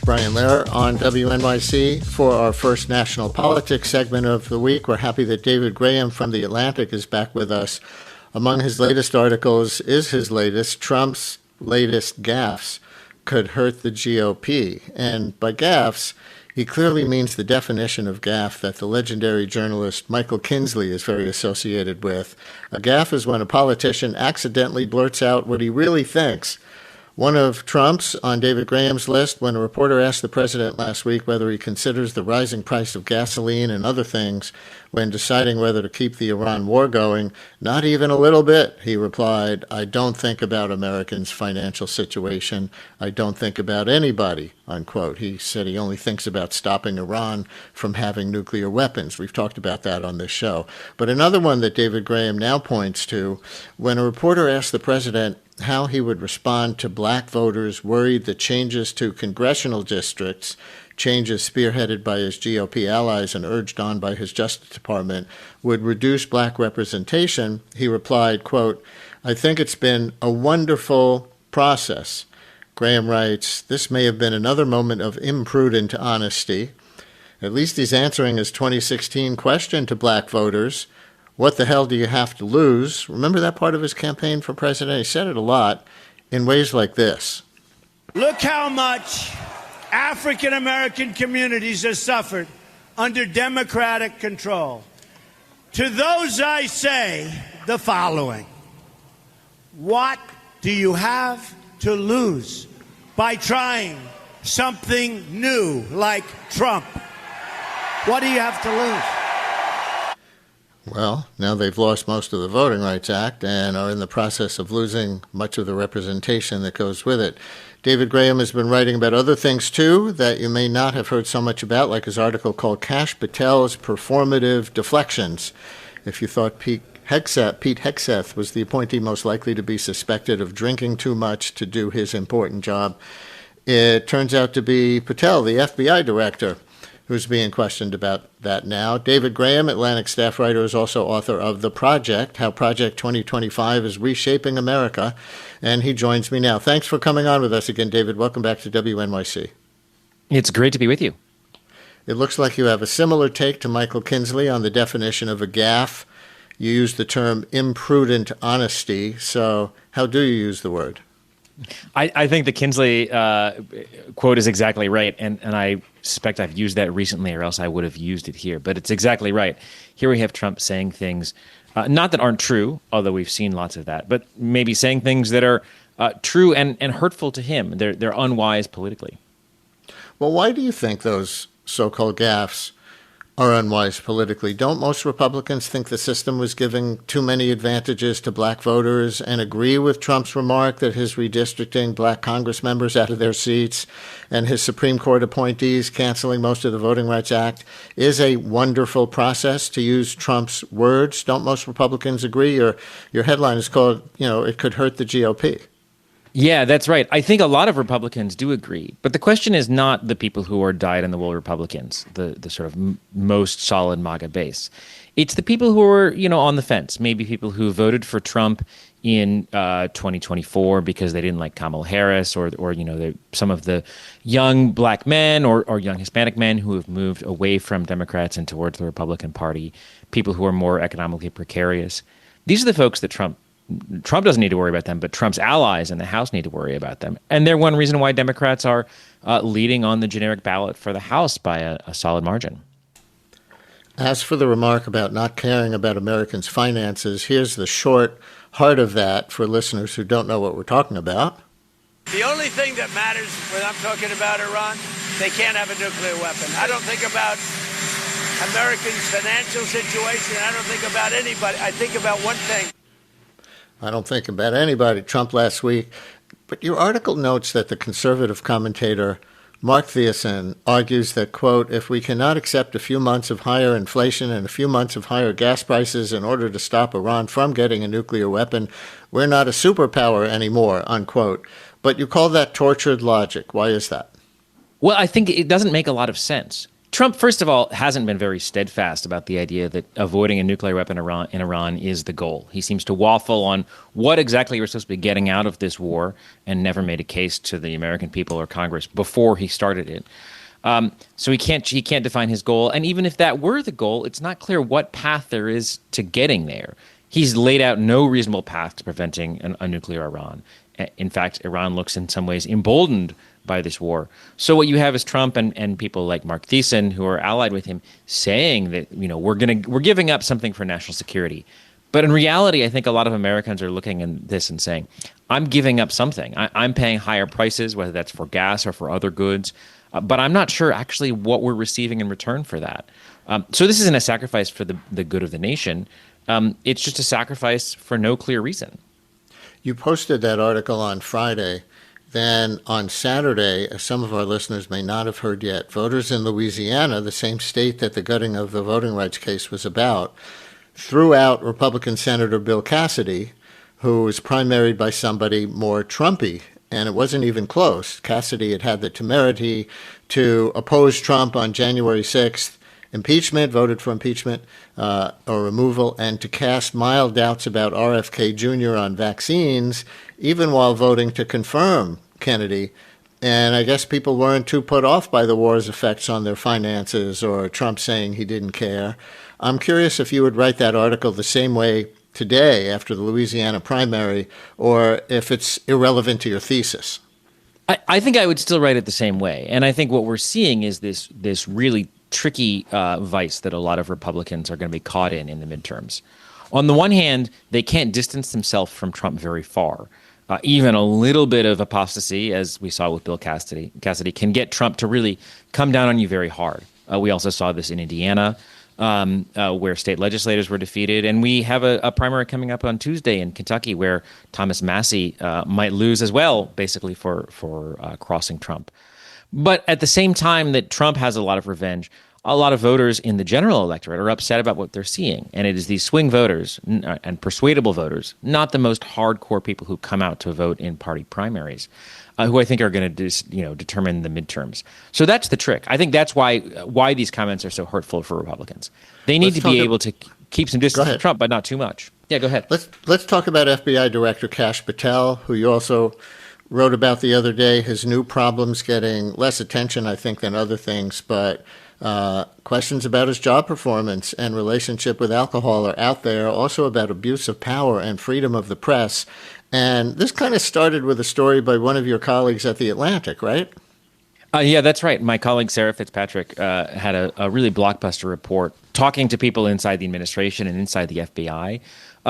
Brian Lehrer on WNYC for our first national politics segment of the week. We're happy that David Graham from The Atlantic is back with us. Among his latest articles is his latest, Trump's latest gaffes could hurt the GOP. And by gaffes, he clearly means the definition of gaffe that the legendary journalist Michael Kinsley is very associated with. A gaffe is when a politician accidentally blurts out what he really thinks. One of Trump's on David Graham's list, when a reporter asked the president last week whether he considers the rising price of gasoline and other things when deciding whether to keep the Iran war going, not even a little bit, he replied, I don't think about Americans' financial situation. I don't think about anybody, unquote. He said he only thinks about stopping Iran from having nuclear weapons. We've talked about that on this show. But another one that David Graham now points to, when a reporter asked the president how he would respond to black voters worried that changes to congressional districts, changes spearheaded by his GOP allies and urged on by his Justice Department, would reduce black representation, he replied, quote, I think it's been a wonderful process. Graham writes, this may have been another moment of imprudent honesty. At least he's answering his 2016 question to black voters. What the hell do you have to lose? Remember that part of his campaign for president? He said it a lot in ways like this. Look how much African American communities have suffered under Democratic control. To those I say the following. What do you have to lose by trying something new like Trump? What do you have to lose? Well, now they've lost most of the Voting Rights Act and are in the process of losing much of the representation that goes with it. David Graham has been writing about other things, too, that you may not have heard so much about, like his article called Kash Patel's Performative Deflections. If you thought Pete Hegseth was the appointee most likely to be suspected of drinking too much to do his important job, it turns out to be Patel, the FBI director, who's being questioned about that now. David Graham, Atlantic staff writer, is also author of The Project, How Project 2025 is Reshaping America, and he joins me now. Thanks for coming on with us again, David. Welcome back to WNYC. It's great to be with you. It looks like you have a similar take to Michael Kinsley on the definition of a gaffe. You use the term imprudent honesty, so how do you use the word? I think the Kinsley quote is exactly right, and I suspect I've used that recently, or else I would have used it here. But it's exactly right. Here we have Trump saying things, not that aren't true, although we've seen lots of that, but maybe saying things that are true and hurtful to him. They're unwise politically. Well, why do you think those so-called gaffes are unwise politically? Don't most Republicans think the system was giving too many advantages to black voters and agree with Trump's remark that his redistricting black Congress members out of their seats and his Supreme Court appointees canceling most of the Voting Rights Act is a wonderful process, to use Trump's words? Don't most Republicans agree? Your headline is called, it could hurt the GOP. Yeah, that's right. I think a lot of Republicans do agree. But the question is not the people who are dyed-in-the-wool Republicans, the sort of most solid MAGA base. It's the people who are, on the fence, maybe people who voted for Trump in 2024 because they didn't like Kamala Harris, or some of the young black men or young Hispanic men who have moved away from Democrats and towards the Republican Party, people who are more economically precarious. These are the folks that Trump doesn't need to worry about them, but Trump's allies in the House need to worry about them. And they're one reason why Democrats are leading on the generic ballot for the House by a solid margin. As for the remark about not caring about Americans' finances, here's the short heart of that for listeners who don't know what we're talking about. The only thing that matters when I'm talking about Iran, they can't have a nuclear weapon. I don't think about Americans' financial situation. I don't think about anybody. I think about one thing. I don't think about anybody. Trump last week. But your article notes that the conservative commentator Mark Thiessen argues that, quote, if we cannot accept a few months of higher inflation and a few months of higher gas prices in order to stop Iran from getting a nuclear weapon, we're not a superpower anymore, unquote. But you call that tortured logic. Why is that? Well, I think it doesn't make a lot of sense. Trump, first of all, hasn't been very steadfast about the idea that avoiding a nuclear weapon in Iran is the goal. He seems to waffle on what exactly we're supposed to be getting out of this war and never made a case to the American people or Congress before he started it. So he can't define his goal. And even if that were the goal, it's not clear what path there is to getting there. He's laid out no reasonable path to preventing a nuclear Iran. In fact, Iran looks in some ways emboldened by this war. So what you have is Trump and people like Mark Thiessen, who are allied with him, saying that, we're giving up something for national security. But in reality, I think a lot of Americans are looking at this and saying, I'm giving up something. I'm paying higher prices, whether that's for gas or for other goods. But I'm not sure actually what we're receiving in return for that. So this isn't a sacrifice for the good of the nation. It's just a sacrifice for no clear reason. You posted that article on Friday. Then on Saturday, as some of our listeners may not have heard yet, voters in Louisiana, the same state that the gutting of the voting rights case was about, threw out Republican Senator Bill Cassidy, who was primaried by somebody more Trumpy. And it wasn't even close. Cassidy had the temerity to oppose Trump on January 6th, voted for impeachment or removal, and to cast mild doubts about RFK Jr. on vaccines, even while voting to confirm Kennedy. And I guess people weren't too put off by the war's effects on their finances or Trump saying he didn't care. I'm curious if you would write that article the same way today after the Louisiana primary, or if it's irrelevant to your thesis. I think I would still write it the same way. And I think what we're seeing is this really tricky vice that a lot of Republicans are going to be caught in the midterms. On the one hand, they can't distance themselves from Trump very far. Even a little bit of apostasy, as we saw with Bill Cassidy, can get Trump to really come down on you very hard. We also saw this in Indiana, where state legislators were defeated. And we have a primary coming up on Tuesday in Kentucky where Thomas Massie might lose as well, basically for crossing Trump. But at the same time that Trump has a lot of revenge, a lot of voters in the general electorate are upset about what they're seeing. And it is these swing voters and persuadable voters, not the most hardcore people who come out to vote in party primaries, who I think are going to determine the midterms. So that's the trick. I think that's why these comments are so hurtful for Republicans. They need to be able to keep some distance from Trump, but not too much. Yeah, go ahead. Let's talk about FBI Director Kash Patel, who you also wrote about the other day. His new problems getting less attention, I think, than other things, but questions about his job performance and relationship with alcohol are out there, also about abuse of power and freedom of the press. And this kind of started with a story by one of your colleagues at The Atlantic, right? Yeah, that's right. My colleague Sarah Fitzpatrick had a really blockbuster report talking to people inside the administration and inside the FBI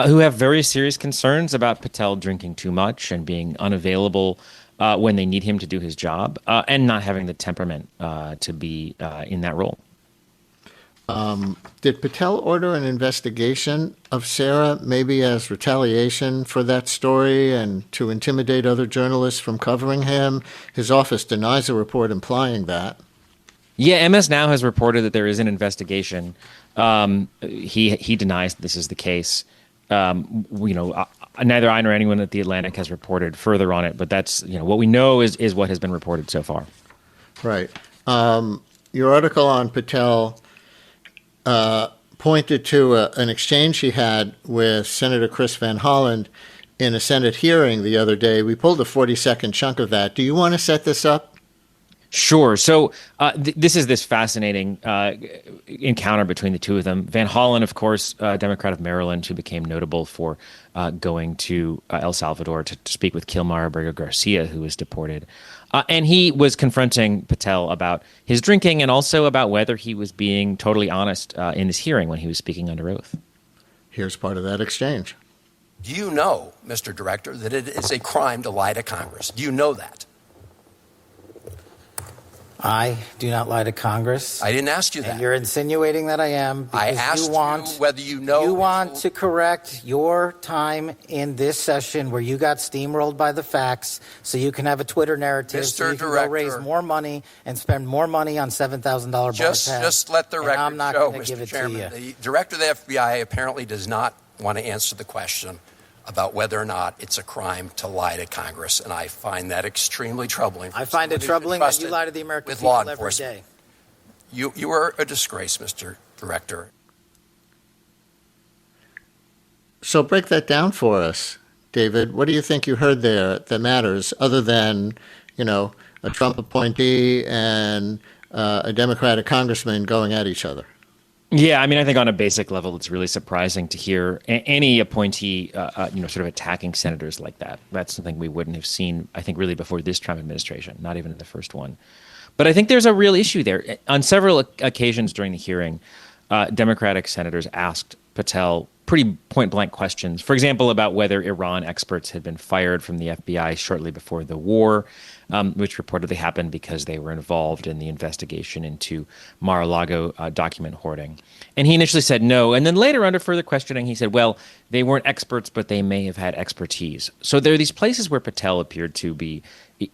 who have very serious concerns about Patel drinking too much and being unavailable when they need him to do his job and not having the temperament to be in that role. Did Patel order an investigation of Sarah, maybe as retaliation for that story and to intimidate other journalists from covering him? His office denies a report implying that. Yeah, MS Now has reported that there is an investigation. He denies that this is the case. Neither I nor anyone at The Atlantic has reported further on it, but that's what we know is what has been reported so far. Right. Your article on Patel pointed to an exchange he had with Senator Chris Van Hollen in a Senate hearing the other day. We pulled a 40-second chunk of that. Do you want to set this up? Sure. So this is this fascinating encounter between the two of them. Van Hollen, of course, a Democrat of Maryland, who became notable for going to El Salvador to speak with Kilmar Abrego Garcia, who was deported. And he was confronting Patel about his drinking and also about whether he was being totally honest in this hearing when he was speaking under oath. Here's part of that exchange. Do you know, Mr. Director, that it is a crime to lie to Congress? Do you know that? I do not lie to Congress. I didn't ask you that. And you're insinuating that I am because I asked you whether you know. You want to correct your time in this session where you got steamrolled by the facts so you can have a Twitter narrative so you can go raise more money and spend more money on $7,000 bar tabs. Just let the record I'm not show, going to give Mr. it Chairman. to you. The director of the FBI apparently does not want to answer the question about whether or not it's a crime to lie to Congress, and I find that extremely troubling. I find it troubling that you lie to the American people every day. You are a disgrace, Mr. Director. So break that down for us, David. What do you think you heard there that matters, other than, a Trump appointee and a Democratic congressman going at each other? Yeah, I mean, I think on a basic level, it's really surprising to hear any appointee, sort of attacking senators like that. That's something we wouldn't have seen, I think, really before this Trump administration, not even in the first one. But I think there's a real issue there. On several occasions during the hearing, Democratic senators asked Patel pretty point-blank questions. For example, about whether Iran experts had been fired from the FBI shortly before the war, which reportedly happened because they were involved in the investigation into Mar-a-Lago document hoarding. And he initially said no. And then later, under further questioning, he said, well, they weren't experts, but they may have had expertise. So there are these places where Patel appeared to be,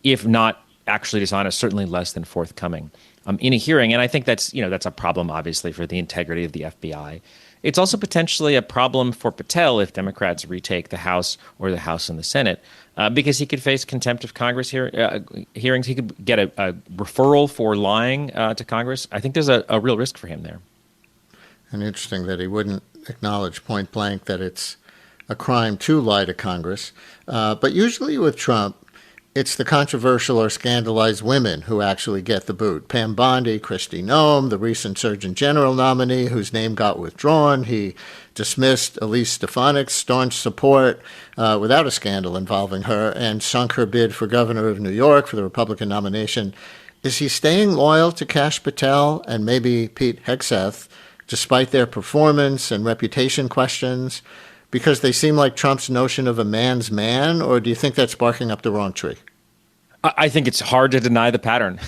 if not actually dishonest, certainly less than forthcoming in a hearing. And I think that's a problem, obviously, for the integrity of the FBI. It's also potentially a problem for Patel if Democrats retake the House or the House and the Senate, because he could face contempt of Congress hearings. He could get a referral for lying to Congress. I think there's a real risk for him there. And interesting that he wouldn't acknowledge point blank that it's a crime to lie to Congress. But usually with Trump, it's the controversial or scandalized women who actually get the boot. Pam Bondi, Kristi Noem, the recent Surgeon General nominee whose name got withdrawn. He dismissed Elise Stefanik's staunch support without a scandal involving her and sunk her bid for governor of New York for the Republican nomination. Is he staying loyal to Kash Patel and maybe Pete Hegseth, despite their performance and reputation questions, because they seem like Trump's notion of a man's man, or do you think that's barking up the wrong tree? I think it's hard to deny the pattern.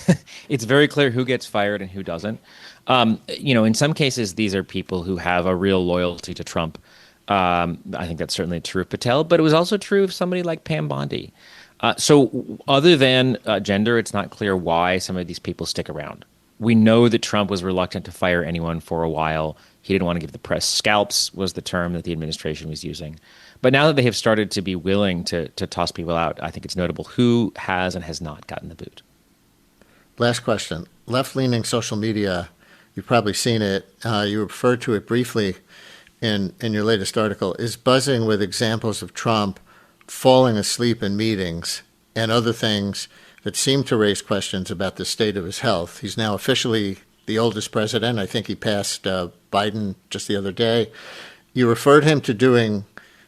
It's very clear who gets fired and who doesn't. In some cases, these are people who have a real loyalty to Trump. I think that's certainly true of Patel, but it was also true of somebody like Pam Bondi. So other than gender, it's not clear why some of these people stick around. We know that Trump was reluctant to fire anyone for a while. He didn't want to give the press scalps, was the term that the administration was using. But now that they have started to be willing to toss people out, I think it's notable who has and has not gotten the boot. Last question. Left-leaning social media, you've probably seen it. You referred to it briefly in your latest article, is buzzing with examples of Trump falling asleep in meetings and other things that seem to raise questions about the state of his health. He's now officially the oldest president. I think he passed Biden just the other day. You referred him to doing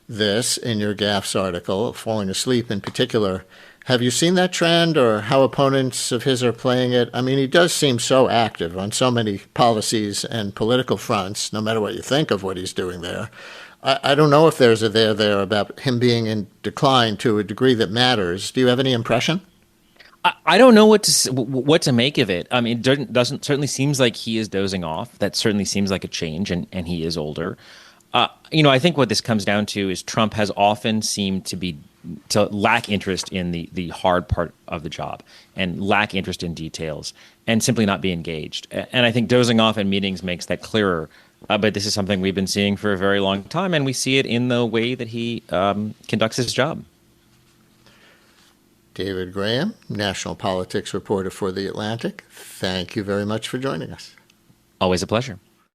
this in your Gaffes article, falling asleep in particular. Have you seen that trend or how opponents of his are playing it? I mean, he does seem so active on so many policies and political fronts, no matter what you think of what he's doing there. I don't know if there's a there about him being in decline to a degree that matters. Do you have any impression? I don't know what to make of it. I mean, it doesn't certainly seems like he is dozing off. That certainly seems like a change, and he is older. I think what this comes down to is Trump has often seemed to lack interest in the hard part of the job and lack interest in details and simply not be engaged. And I think dozing off in meetings makes that clearer. But this is something we've been seeing for a very long time, and we see it in the way that he conducts his job. David Graham, national politics reporter for The Atlantic. Thank you very much for joining us. Always a pleasure.